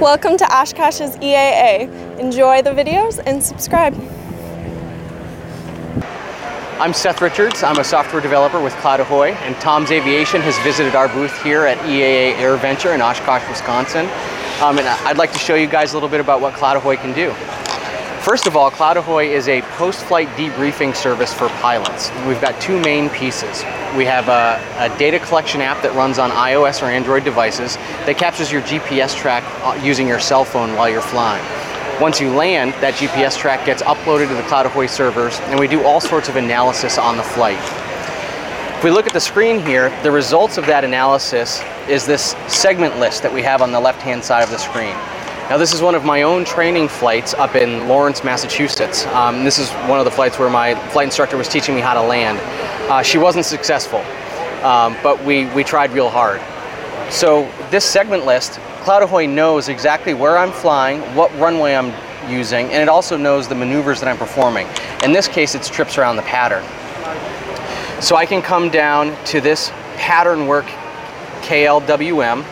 Welcome to Oshkosh's EAA. Enjoy the videos and subscribe. I'm Seth Richards. I'm a software developer with Ahoy, and TomsAviation has visited our booth here at EAA AirVenture in Oshkosh, Wisconsin. And I'd like to show you guys a little bit about what Ahoy can do. First of all, Ahoy is a post-flight debriefing service for pilots. We've got two main pieces. We have a data collection app that runs on iOS or Android devices that captures your GPS track using your cell phone while you're flying. Once you land, that GPS track gets uploaded to the Ahoy servers, and we do all sorts of analysis on the flight. If we look at the screen here, the results of that analysis is this segment list that we have on the left-hand side of the screen. Now, this is one of my own training flights up in Lawrence, Massachusetts. This is one of the flights where my flight instructor was teaching me how to land. She wasn't successful, but we tried real hard. So this segment list, Ahoy knows exactly where I'm flying, what runway I'm using, and it also knows the maneuvers that I'm performing. In this case, it's trips around the pattern. So I can come down to this pattern work KLWM,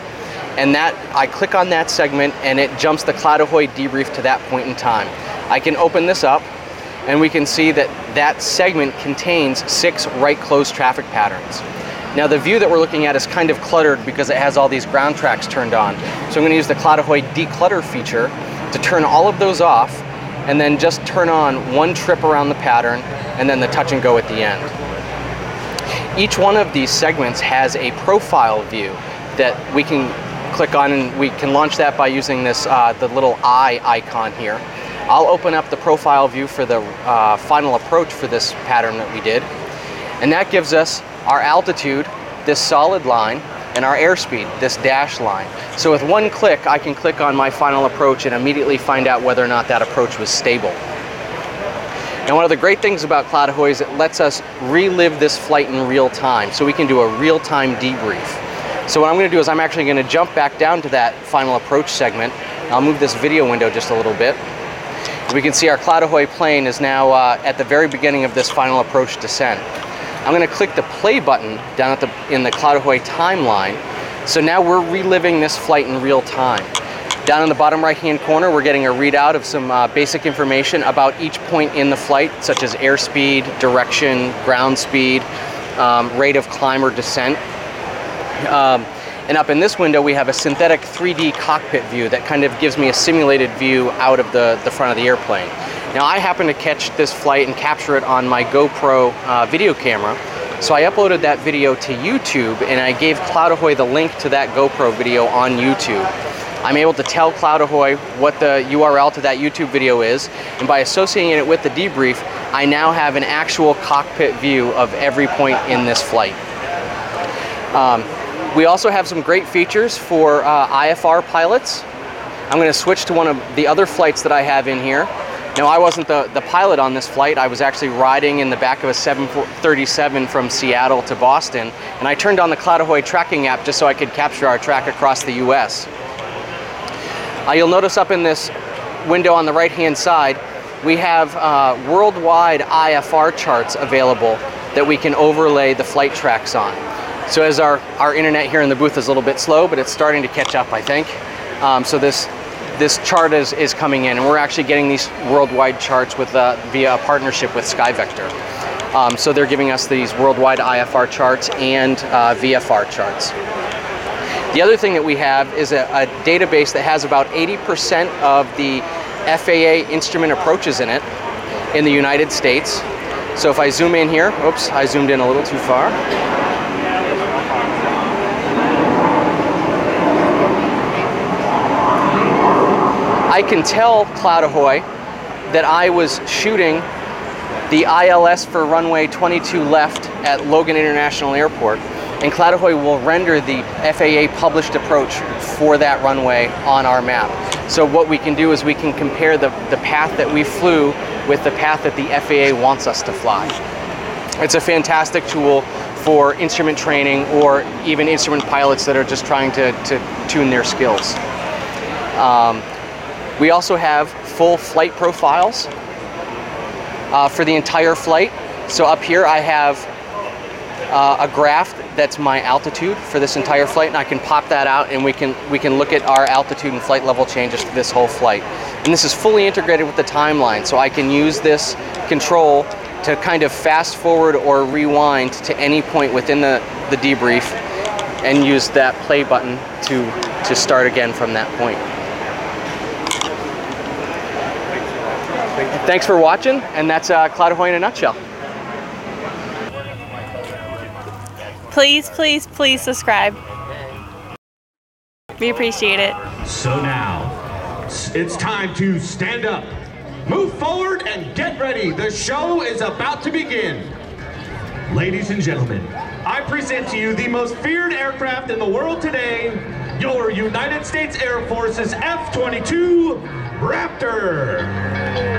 and that I click on that segment and it jumps the Ahoy debrief to that point in time. I can open this up and we can see that that segment contains 6 right close traffic patterns. Now, the view that we're looking at is kind of cluttered because it has all these ground tracks turned on. So I'm going to use the Ahoy declutter feature to turn all of those off and then just turn on one trip around the pattern and then the touch and go at the end. Each one of these segments has a profile view that we can click on, and we can launch that by using this the little eye icon here. I'll open up the profile view for the final approach for this pattern that we did, and that gives us our altitude, this solid line, and our airspeed, this dashed line. So with one click, I can click on my final approach and immediately find out whether or not that approach was stable. Now, one of the great things about Ahoy is it lets us relive this flight in real time, so we can do a real-time debrief. So what I'm going to do is I'm actually going to jump back down to that final approach segment. I'll move this video window just a little bit. We can see our Ahoy plane is now at the very beginning of this final approach descent. I'm going to click the play button down in the Ahoy timeline. So now we're reliving this flight in real time. Down in the bottom right-hand corner, we're getting a readout of some basic information about each point in the flight, such as airspeed, direction, ground speed, rate of climb or descent. And up in this window, we have a synthetic 3D cockpit view that kind of gives me a simulated view out of the front of the airplane. Now, I happen to catch this flight and capture it on my GoPro video camera, so I uploaded that video to YouTube, and I gave Ahoy the link to that GoPro video on YouTube. I'm able to tell Ahoy what the URL to that YouTube video is, and by associating it with the debrief, I now have an actual cockpit view of every point in this flight. We also have some great features for IFR pilots. I'm going to switch to one of the other flights that I have in here. Now, I wasn't the pilot on this flight. I was actually riding in the back of a 737 from Seattle to Boston, and I turned on the Ahoy tracking app just so I could capture our track across the US. You'll notice up in this window on the right-hand side, we have worldwide IFR charts available that we can overlay the flight tracks on. So as our internet here in the booth is a little bit slow, but it's starting to catch up, I think. So this chart is coming in, and we're actually getting these worldwide charts with via a partnership with SkyVector. So they're giving us these worldwide IFR charts and VFR charts. The other thing that we have is a database that has about 80% of the FAA instrument approaches in it in the United States. So if I zoom in here, oops, I zoomed in a little too far. I can tell Ahoy that I was shooting the ILS for runway 22 left at Logan International Airport, and Ahoy will render the FAA published approach for that runway on our map. So what we can do is we can compare the path that we flew with the path that the FAA wants us to fly. It's a fantastic tool for instrument training or even instrument pilots that are just trying to tune their skills. We also have full flight profiles for the entire flight. So up here I have a graph that's my altitude for this entire flight, and I can pop that out and we can look at our altitude and flight level changes for this whole flight. And this is fully integrated with the timeline, so I can use this control to kind of fast forward or rewind to any point within the debrief and use that play button to start again from that point. Thanks for watching, and that's Cloud Ahoy in a nutshell. Please, please, please subscribe. We appreciate it. So now, it's time to stand up, move forward, and get ready. The show is about to begin. Ladies and gentlemen, I present to you the most feared aircraft in the world today, your United States Air Force's F-22 Raptor.